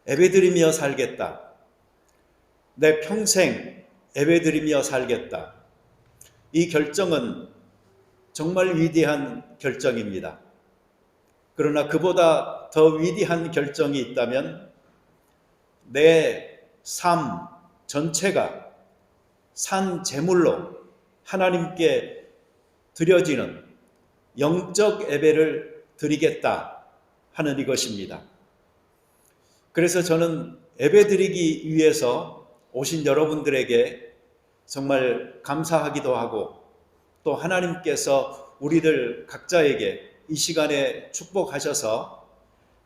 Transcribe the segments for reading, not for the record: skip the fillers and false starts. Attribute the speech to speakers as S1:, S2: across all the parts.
S1: 예배드리며 살겠다. 내 평생 예배드리며 살겠다. 이 결정은 정말 위대한 결정입니다. 그러나 그보다 더 위대한 결정이 있다면 내 삶 전체가 산 제물로 하나님께 드려지는 영적 예배를 드리겠다 하는 이것입니다. 그래서 저는 예배드리기 위해서 오신 여러분들에게 정말 감사하기도 하고 또 하나님께서 우리들 각자에게 이 시간에 축복하셔서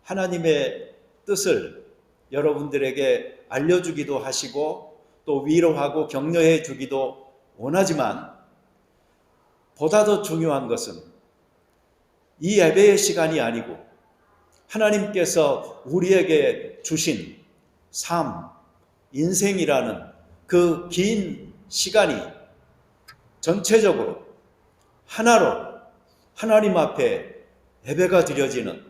S1: 하나님의 뜻을 여러분들에게 알려주기도 하시고 또 위로하고 격려해 주기도 원하지만 보다 더 중요한 것은 이 예배의 시간이 아니고 하나님께서 우리에게 주신 삶, 인생이라는 그 긴 시간이 전체적으로 하나로 하나님 앞에 예배가 드려지는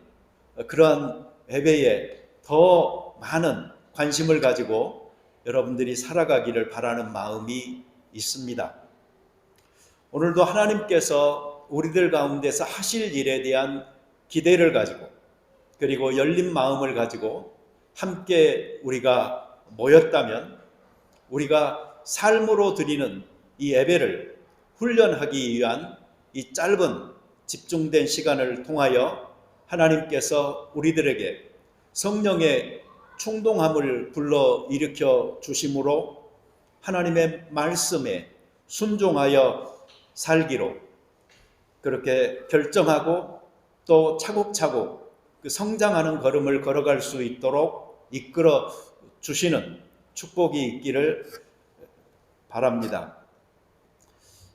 S1: 그러한 예배에 더 많은 관심을 가지고 여러분들이 살아가기를 바라는 마음이 있습니다. 오늘도 하나님께서 우리들 가운데서 하실 일에 대한 기대를 가지고 그리고 열린 마음을 가지고 함께 우리가 모였다면 우리가 삶으로 드리는 이 예배를 훈련하기 위한 이 짧은 집중된 시간을 통하여 하나님께서 우리들에게 성령의 충동함을 불러일으켜 주심으로 하나님의 말씀에 순종하여 살기로 그렇게 결정하고 또 차곡차곡 그 성장하는 걸음을 걸어갈 수 있도록 이끌어 주시는 축복이 있기를 바랍니다.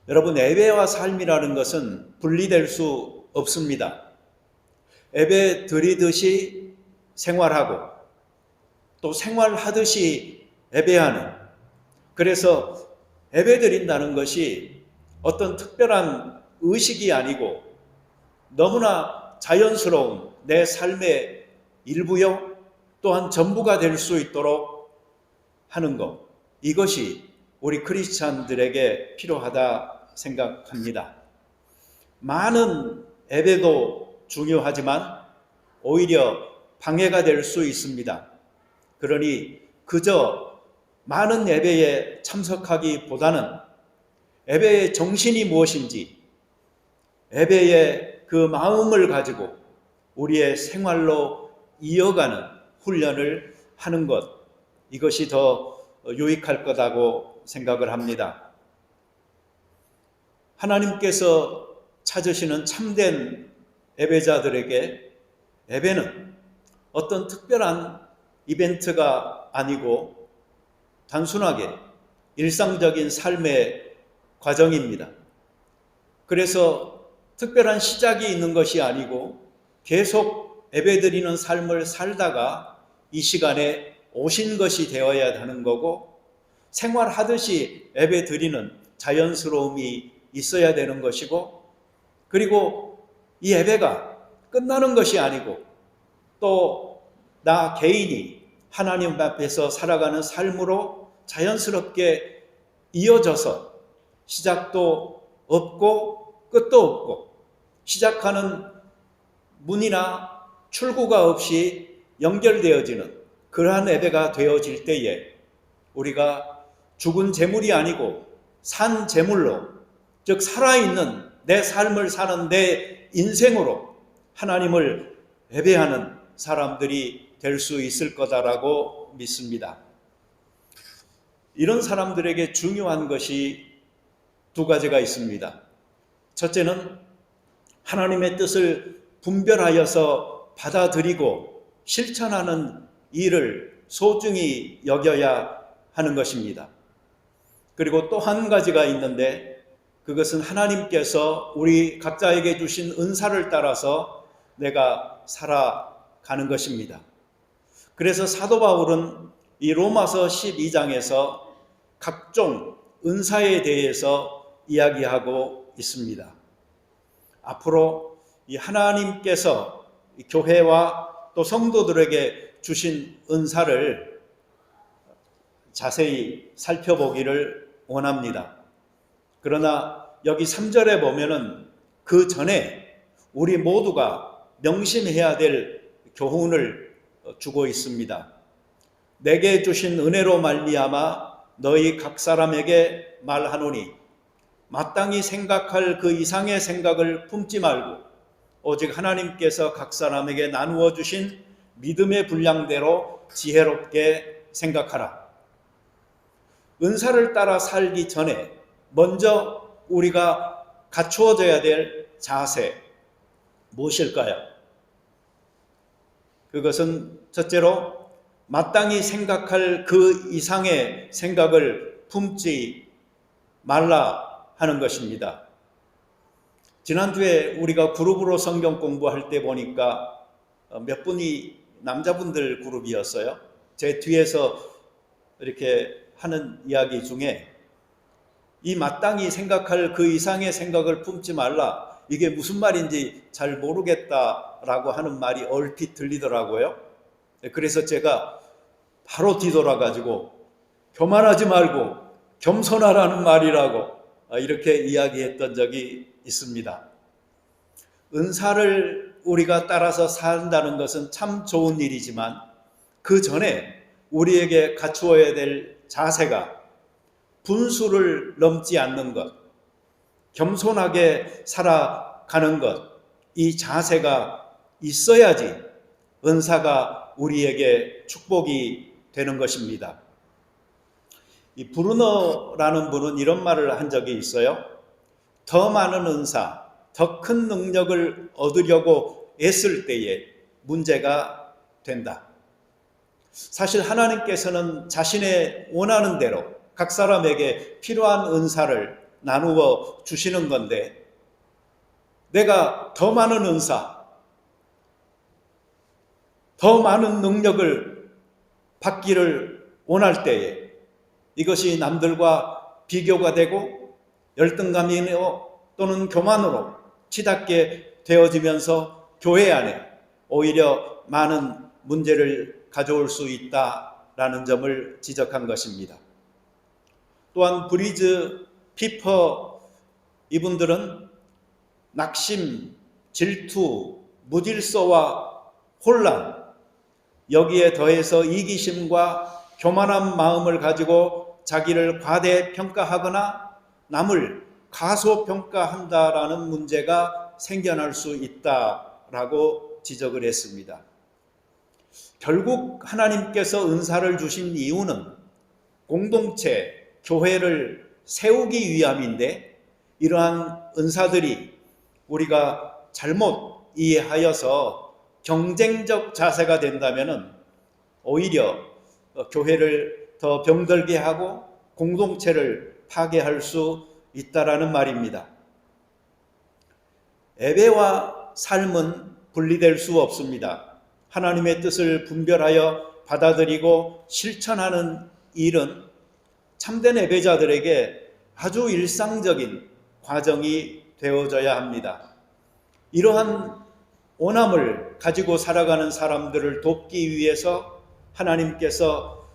S1: 여러분, 예배와 삶이라는 것은 분리될 수 없습니다. 예배 드리듯이 생활하고 또 생활하듯이 예배하는, 그래서 예배 드린다는 것이 어떤 특별한 의식이 아니고 너무나 자연스러운 내 삶의 일부요 또한 전부가 될 수 있도록 하는 것, 이것이 우리 크리스찬들에게 필요하다 생각합니다. 많은 예배도 중요하지만 오히려 방해가 될 수 있습니다. 그러니 그저 많은 예배에 참석하기보다는 예배의 정신이 무엇인지 예배의 그 마음을 가지고 우리의 생활로 이어가는 훈련을 하는 것, 이것이 더 유익할 거라고 생각을 합니다. 하나님께서 찾으시는 참된 예배자들에게 예배는 어떤 특별한 이벤트가 아니고 단순하게 일상적인 삶의 과정입니다. 그래서 특별한 시작이 있는 것이 아니고 계속 예배드리는 삶을 살다가 이 시간에 오신 것이 되어야 하는 거고 생활하듯이 예배드리는 자연스러움이 있어야 되는 것이고 그리고 이 예배가 끝나는 것이 아니고 또 나 개인이 하나님 앞에서 살아가는 삶으로 자연스럽게 이어져서 시작도 없고 끝도 없고 시작하는 문이나 출구가 없이 연결되어지는 그러한 예배가 되어질 때에 우리가 죽은 재물이 아니고 산 재물로, 즉 살아있는 내 삶을 사는 내 인생으로 하나님을 예배하는 사람들이 될 수 있을 거다라고 믿습니다. 이런 사람들에게 중요한 것이 두 가지가 있습니다. 첫째는 하나님의 뜻을 분별하여서 받아들이고 실천하는 일을 소중히 여겨야 하는 것입니다. 그리고 또 한 가지가 있는데 그것은 하나님께서 우리 각자에게 주신 은사를 따라서 내가 살아가는 것입니다. 그래서 사도 바울은 이 로마서 12장에서 각종 은사에 대해서 이야기하고 있습니다. 앞으로 이 하나님께서 이 교회와 또 성도들에게 주신 은사를 자세히 살펴보기를 원합니다. 그러나 여기 3절에 보면은 그 전에 우리 모두가 명심해야 될 교훈을 주고 있습니다. 내게 주신 은혜로 말미암아 너희 각 사람에게 말하노니 마땅히 생각할 그 이상의 생각을 품지 말고 오직 하나님께서 각 사람에게 나누어 주신 믿음의 분량대로 지혜롭게 생각하라. 은사를 따라 살기 전에 먼저 우리가 갖추어져야 될 자세 무엇일까요? 그것은 첫째로 마땅히 생각할 그 이상의 생각을 품지 말라 하는 것입니다. 지난주에 우리가 그룹으로 성경 공부할 때 보니까 몇 분이 남자분들 그룹이었어요. 제 뒤에서 이렇게 하는 이야기 중에 이 마땅히 생각할 그 이상의 생각을 품지 말라, 이게 무슨 말인지 잘 모르겠다라고 하는 말이 얼핏 들리더라고요. 그래서 제가 바로 뒤돌아가지고 교만하지 말고 겸손하라는 말이라고 이렇게 이야기했던 적이 있습니다. 은사를 우리가 따라서 산다는 것은 참 좋은 일이지만 그 전에 우리에게 갖추어야 될 자세가 분수를 넘지 않는 것, 겸손하게 살아가는 것, 이 자세가 있어야지 은사가 우리에게 축복이 되는 것입니다. 이 브루너라는 분은 이런 말을 한 적이 있어요. 더 많은 은사, 더 큰 능력을 얻으려고 애쓸 때에 문제가 된다. 사실 하나님께서는 자신의 원하는 대로 각 사람에게 필요한 은사를 나누어 주시는 건데, 내가 더 많은 은사, 더 많은 능력을 받기를 원할 때에 이것이 남들과 비교가 되고 열등감이며 또는 교만으로 치닫게 되어지면서 교회 안에 오히려 많은 문제를 가져올 수 있다라는 점을 지적한 것입니다. 또한 브리즈 피퍼 이분들은 낙심, 질투, 무질서와 혼란, 여기에 더해서 이기심과 교만한 마음을 가지고 자기를 과대평가하거나 남을 가소평가한다라는 문제가 생겨날 수 있다라고 지적을 했습니다. 결국 하나님께서 은사를 주신 이유는 공동체, 교회를 세우기 위함인데, 이러한 은사들이 우리가 잘못 이해하여서 경쟁적 자세가 된다면 오히려 교회를 더 병들게 하고 공동체를 파괴할 수 있다라는 말입니다. 예배와 삶은 분리될 수 없습니다. 하나님의 뜻을 분별하여 받아들이고 실천하는 일은 참된 예배자들에게 아주 일상적인 과정이 되어져야 합니다. 이러한 오남을 가지고 살아가는 사람들을 돕기 위해서 하나님께서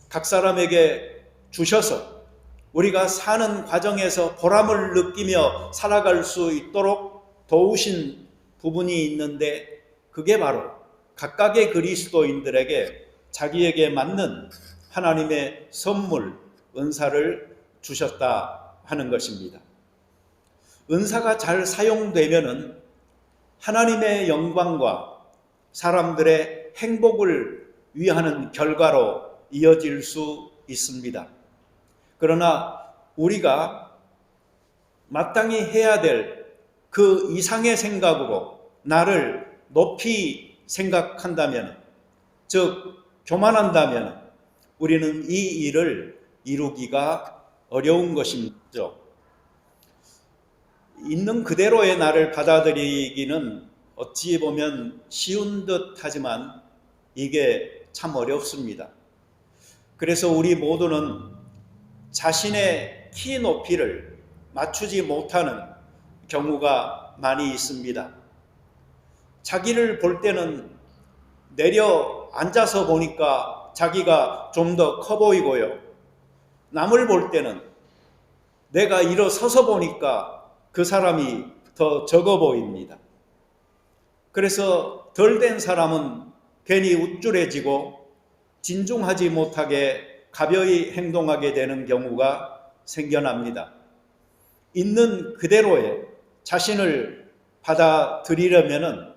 S1: 각 사람에게 주셔서 우리가 사는 과정에서 보람을 느끼며 살아갈 수 있도록 도우신 부분이 있는데, 그게 바로 각각의 그리스도인들에게 자기에게 맞는 하나님의 선물, 은사를 주셨다 하는 것입니다. 은사가 잘 사용되면은 하나님의 영광과 사람들의 행복을 위하는 결과로 이어질 수 있습니다. 그러나 우리가 마땅히 해야 될 그 이상의 생각으로 나를 높이 생각한다면, 즉 교만한다면 우리는 이 일을 이루기가 어려운 것이죠. 있는 그대로의 나를 받아들이기는 어찌 보면 쉬운 듯 하지만 이게 참 어렵습니다. 그래서 우리 모두는 자신의 키 높이를 맞추지 못하는 경우가 많이 있습니다. 자기를 볼 때는 내려 앉아서 보니까 자기가 좀 더 커 보이고요. 남을 볼 때는 내가 일어서서 보니까 그 사람이 더 적어 보입니다. 그래서 덜 된 사람은 괜히 우쭐해지고 진중하지 못하게 가벼이 행동하게 되는 경우가 생겨납니다. 있는 그대로의 자신을 받아들이려면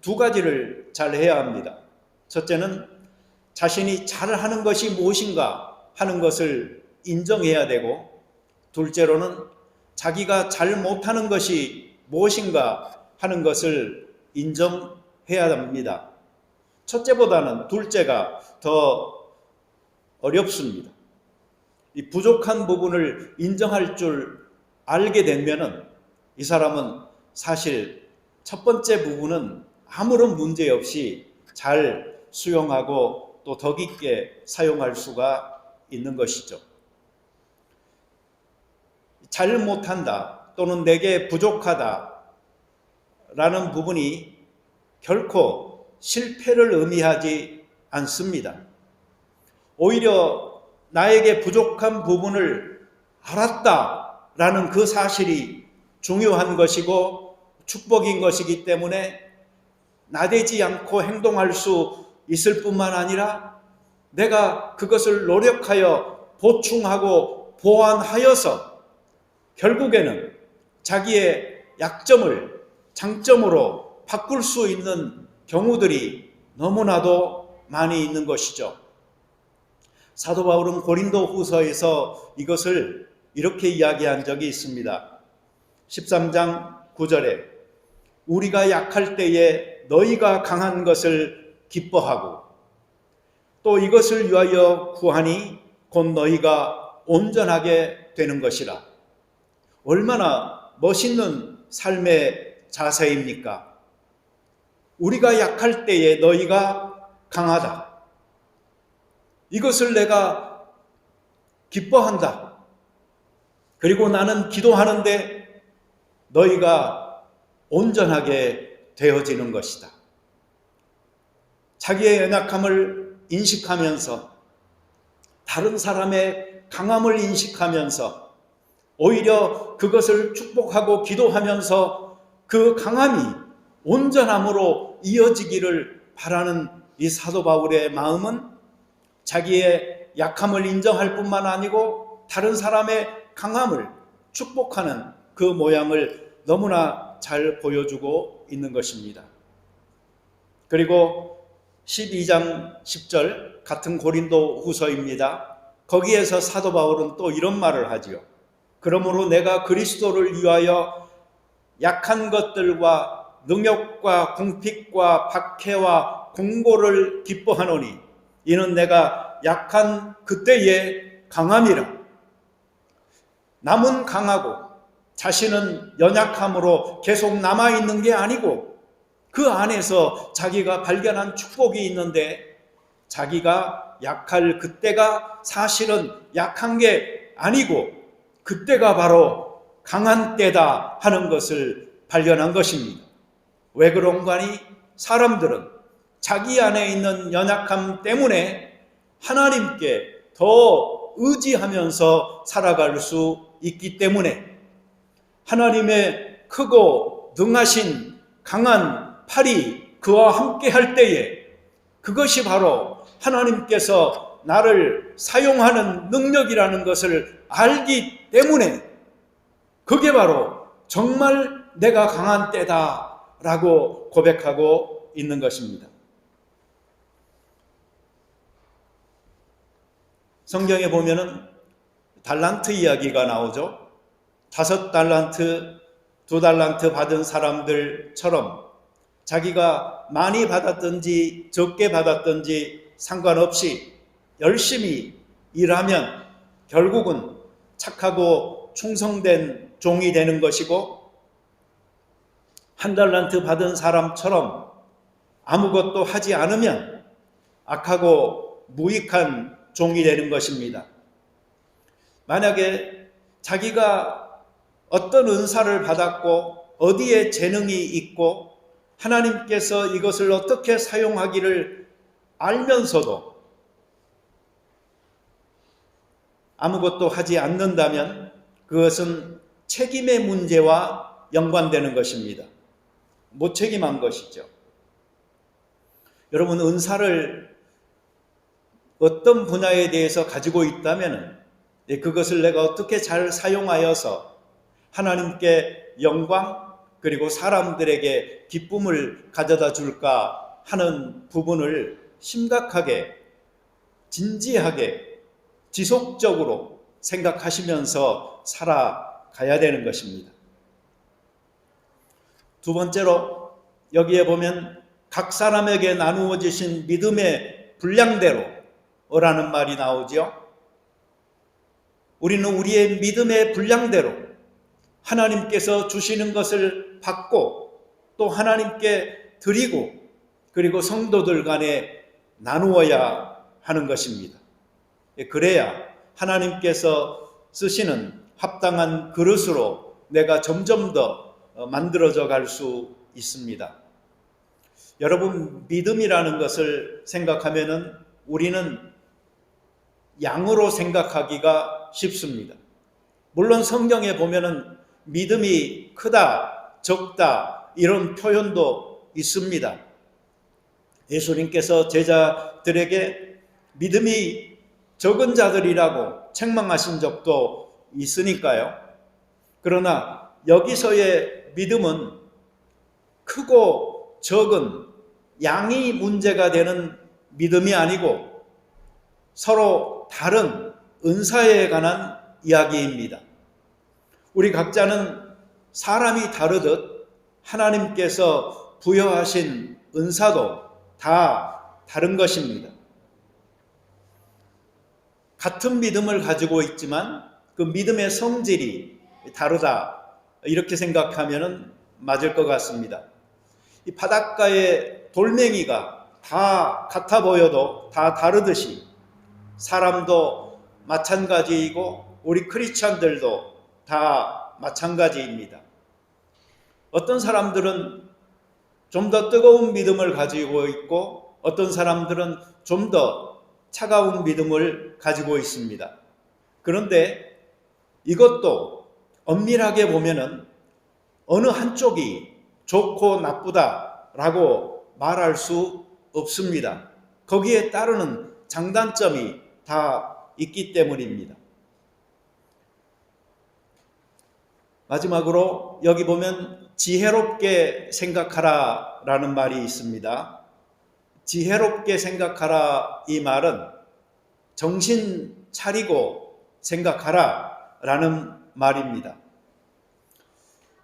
S1: 두 가지를 잘 해야 합니다. 첫째는 자신이 잘하는 것이 무엇인가 하는 것을 인정해야 되고, 둘째로는 자기가 잘 못하는 것이 무엇인가 하는 것을 인정해야 합니다. 첫째보다는 둘째가 더 어렵습니다. 이 부족한 부분을 인정할 줄 알게 되면은 이 사람은 사실 첫 번째 부분은 아무런 문제 없이 잘 수용하고 또 더 깊게 사용할 수가 있는 것이죠. 잘 못한다 또는 내게 부족하다 라는 부분이 결코 실패를 의미하지 않습니다. 오히려 나에게 부족한 부분을 알았다라는 그 사실이 중요한 것이고 축복인 것이기 때문에 나대지 않고 행동할 수 있을 뿐만 아니라 내가 그것을 노력하여 보충하고 보완하여서 결국에는 자기의 약점을 장점으로 바꿀 수 있는 경우들이 너무나도 많이 있는 것이죠. 사도 바울은 고린도 후서에서 이것을 이렇게 이야기한 적이 있습니다. 13장 9절에 우리가 약할 때에 너희가 강한 것을 기뻐하고 또 이것을 위하여 구하니 곧 너희가 온전하게 되는 것이라. 얼마나 멋있는 삶의 자세입니까? 우리가 약할 때에 너희가 강하다. 이것을 내가 기뻐한다. 그리고 나는 기도하는데 너희가 온전하게 되어지는 것이다. 자기의 연약함을 인식하면서 다른 사람의 강함을 인식하면서 오히려 그것을 축복하고 기도하면서 그 강함이 온전함으로 이어지기를 바라는 이 사도 바울의 마음은 자기의 약함을 인정할 뿐만 아니고 다른 사람의 강함을 축복하는 그 모양을 너무나 잘 보여주고 있는 것입니다. 그리고 12장 10절 같은 고린도 후서입니다. 거기에서 사도 바울은 또 이런 말을 하지요. 그러므로 내가 그리스도를 위하여 약한 것들과 능욕과 궁핍과 박해와 공고를 기뻐하노니 이는 내가 약한 그때의 강함이라. 남은 강하고 자신은 연약함으로 계속 남아있는 게 아니고 그 안에서 자기가 발견한 축복이 있는데 자기가 약할 그때가 사실은 약한 게 아니고 그때가 바로 강한 때다 하는 것을 발견한 것입니다. 왜 그런가 하니 사람들은 자기 안에 있는 연약함 때문에 하나님께 더 의지하면서 살아갈 수 있기 때문에 하나님의 크고 능하신 강한 팔이 그와 함께 할 때에 그것이 바로 하나님께서 나를 사용하는 능력이라는 것을 알기 때문에 그게 바로 정말 내가 강한 때다라고 고백하고 있는 것입니다. 성경에 보면은 달란트 이야기가 나오죠. 5달란트, 2달란트 받은 사람들처럼 자기가 많이 받았든지 적게 받았든지 상관없이 열심히 일하면 결국은 착하고 충성된 종이 되는 것이고 1달란트 받은 사람처럼 아무것도 하지 않으면 악하고 무익한 종이 되는 것입니다. 만약에 자기가 어떤 은사를 받았고 어디에 재능이 있고 하나님께서 이것을 어떻게 사용하기를 알면서도 아무것도 하지 않는다면 그것은 책임의 문제와 연관되는 것입니다. 무책임한 것이죠. 여러분, 은사를 어떤 분야에 대해서 가지고 있다면 그것을 내가 어떻게 잘 사용하여서 하나님께 영광 그리고 사람들에게 기쁨을 가져다 줄까 하는 부분을 심각하게, 진지하게, 지속적으로 생각하시면서 살아가야 되는 것입니다. 두 번째로 여기에 보면 각 사람에게 나누어지신 믿음의 분량대로라는 말이 나오죠. 우리는 우리의 믿음의 분량대로 하나님께서 주시는 것을 받고 또 하나님께 드리고 그리고 성도들 간에 나누어야 하는 것입니다. 그래야 하나님께서 쓰시는 합당한 그릇으로 내가 점점 더 만들어져 갈 수 있습니다. 여러분, 믿음이라는 것을 생각하면은 우리는 양으로 생각하기가 쉽습니다. 물론 성경에 보면은 믿음이 크다, 적다 이런 표현도 있습니다. 예수님께서 제자들에게 믿음이 적은 자들이라고 책망하신 적도 있으니까요. 그러나 여기서의 믿음은 크고 적은 양이 문제가 되는 믿음이 아니고 서로 다른 은사에 관한 이야기입니다. 우리 각자는 사람이 다르듯 하나님께서 부여하신 은사도 다 다른 것입니다. 같은 믿음을 가지고 있지만 그 믿음의 성질이 다르다 이렇게 생각하면 맞을 것 같습니다. 이 바닷가의 돌멩이가 다 같아 보여도 다 다르듯이 사람도 마찬가지이고 우리 크리스찬들도 다 마찬가지입니다. 어떤 사람들은 좀 더 뜨거운 믿음을 가지고 있고 어떤 사람들은 좀 더 차가운 믿음을 가지고 있습니다. 그런데 이것도 엄밀하게 보면은 어느 한쪽이 좋고 나쁘다라고 말할 수 없습니다. 거기에 따르는 장단점이 다 있기 때문입니다. 마지막으로 여기 보면 지혜롭게 생각하라 라는 말이 있습니다. 지혜롭게 생각하라 이 말은 정신 차리고 생각하라 라는 말입니다.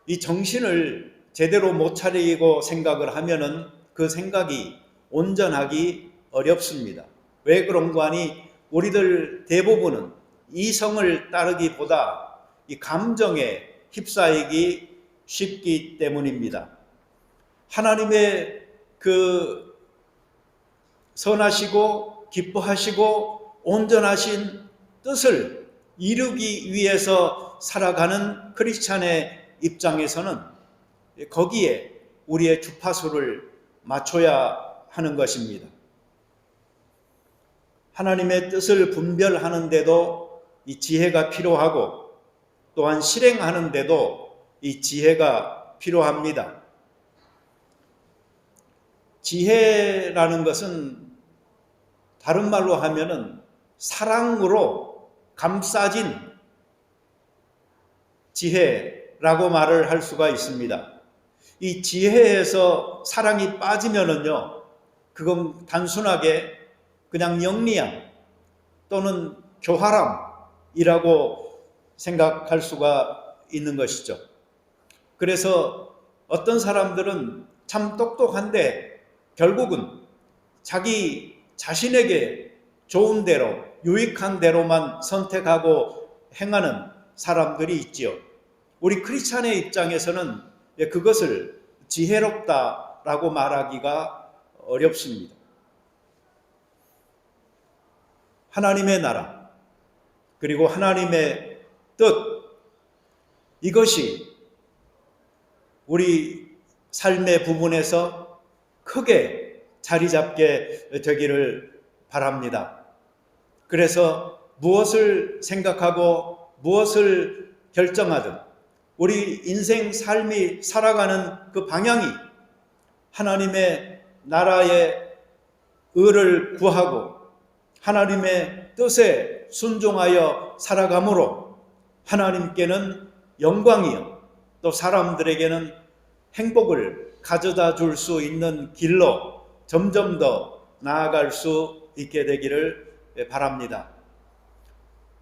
S1: 이 정신을 제대로 못 차리고 생각을 하면은 그 생각이 온전하기 어렵습니다. 왜 그런가 하니 우리들 대부분은 이성을 따르기보다 이 감정에 휩싸이기 쉽기 때문입니다. 하나님의 그 선하시고 기뻐하시고 온전하신 뜻을 이루기 위해서 살아가는 크리스찬의 입장에서는 거기에 우리의 주파수를 맞춰야 하는 것입니다. 하나님의 뜻을 분별하는데도 이 지혜가 필요하고 또한 실행하는데도 이 지혜가 필요합니다. 지혜라는 것은 다른 말로 하면은 사랑으로 감싸진 지혜라고 말을 할 수가 있습니다. 이 지혜에서 사랑이 빠지면은요, 그건 단순하게 그냥 영리함 또는 교활함이라고 생각할 수가 있는 것이죠. 그래서 어떤 사람들은 참 똑똑한데 결국은 자기 자신에게 좋은 대로, 유익한 대로만 선택하고 행하는 사람들이 있지요. 우리 크리스찬의 입장에서는 그것을 지혜롭다라고 말하기가 어렵습니다. 하나님의 나라, 그리고 하나님의 뜻, 이것이 우리 삶의 부분에서 크게 자리 잡게 되기를 바랍니다. 그래서 무엇을 생각하고 무엇을 결정하든 우리 인생 삶이 살아가는 그 방향이 하나님의 나라의 의를 구하고 하나님의 뜻에 순종하여 살아감으로 하나님께는 영광이요 또 사람들에게는 행복을 가져다 줄 수 있는 길로 점점 더 나아갈 수 있게 되기를 바랍니다.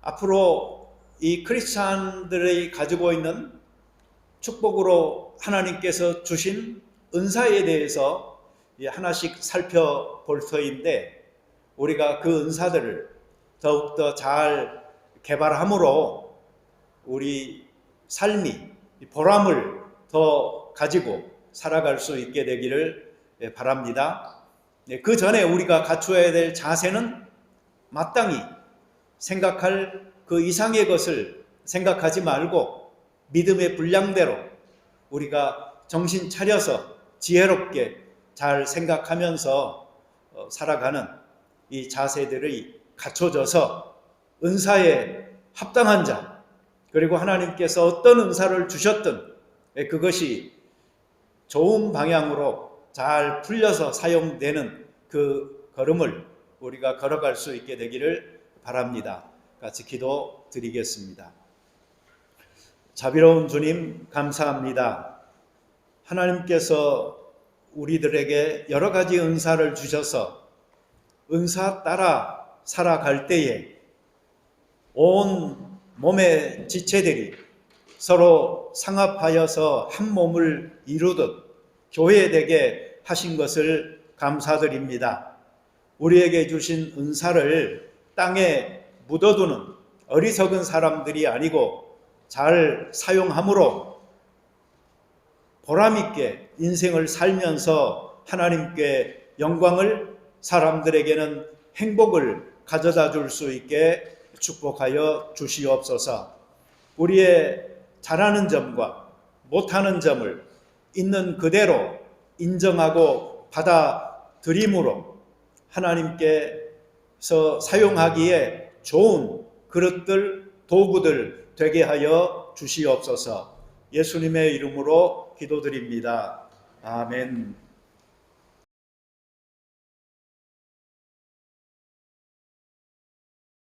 S1: 앞으로 이 크리스찬들이 가지고 있는 축복으로 하나님께서 주신 은사에 대해서 하나씩 살펴볼 터인데 우리가 그 은사들을 더욱더 잘 개발함으로 우리 삶이 보람을 더 가지고 살아갈 수 있게 되기를 바랍니다. 그 전에 우리가 갖추어야 될 자세는 마땅히 생각할 그 이상의 것을 생각하지 말고 믿음의 분량대로 우리가 정신 차려서 지혜롭게 잘 생각하면서 살아가는 이 자세들이 갖춰져서 은사에 합당한 자 그리고 하나님께서 어떤 은사를 주셨든 그것이 좋은 방향으로 잘 풀려서 사용되는 그 걸음을 우리가 걸어갈 수 있게 되기를 바랍니다. 같이 기도 드리겠습니다. 자비로운 주님 감사합니다. 하나님께서 우리들에게 여러 가지 은사를 주셔서 은사 따라 살아갈 때에 온 몸의 지체들이 서로 상합하여서 한 몸을 이루듯 교회되게 하신 것을 감사드립니다. 우리에게 주신 은사를 땅에 묻어두는 어리석은 사람들이 아니고 잘 사용함으로 보람있게 인생을 살면서 하나님께 영광을 사람들에게는 행복을 가져다 줄 수 있게 축복하여 주시옵소서. 우리의 잘하는 점과 못하는 점을 있는 그대로 인정하고 받아들임으로 하나님께서 사용하기에 좋은 그릇들, 도구들 되게 하여 주시옵소서. 예수님의 이름으로 기도드립니다. 아멘.